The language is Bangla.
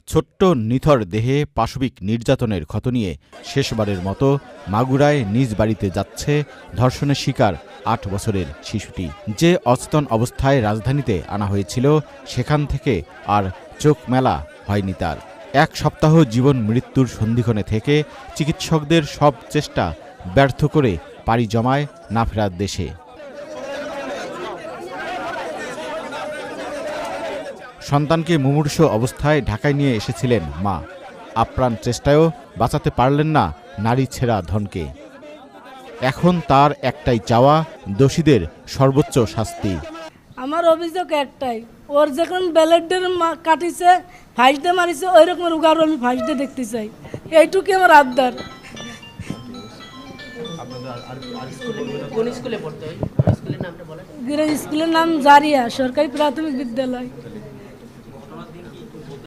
ছোট্ট নিথর দেহে পাশবিক নির্যাতনের ক্ষত নিয়ে শেষবারের মতো মাগুরায় নিজ বাড়িতে যাচ্ছে ধর্ষণের শিকার ৮ বছরের শিশুটি। যে অচেতন অবস্থায় রাজধানীতে আনা হয়েছিল, সেখান থেকে আর চোখ মেলা হয়নি তার। ১ সপ্তাহ জীবন মৃত্যুর সন্ধিক্ষণে থেকে চিকিৎসকদের সব চেষ্টা ব্যর্থ করে পাড়ি জমায় না ফেরার দেশে। সন্তানকে মুমূর্ষু অবস্থায় ঢাকায় নিয়ে এসেছিলেন মা। আপ্রাণ চেষ্টায়ও বাঁচাতে পারলেন না নারী ছেঁড়া ধনকে। এখন তার একটাই চাওয়া, দোষীদের সর্বোচ্চ শাস্তি। আমার অভিযোগ একটাই, ওর যখন ব্যালেটের কাটিছে, ফাঁসতে মারিছে, ওই রকমের উগারও আমি ফাঁসতে দেখতে চাই। এইটুকু আমার আবদার। স্কুলের নাম জারিয়া সরকারি প্রাথমিক বিদ্যালয়।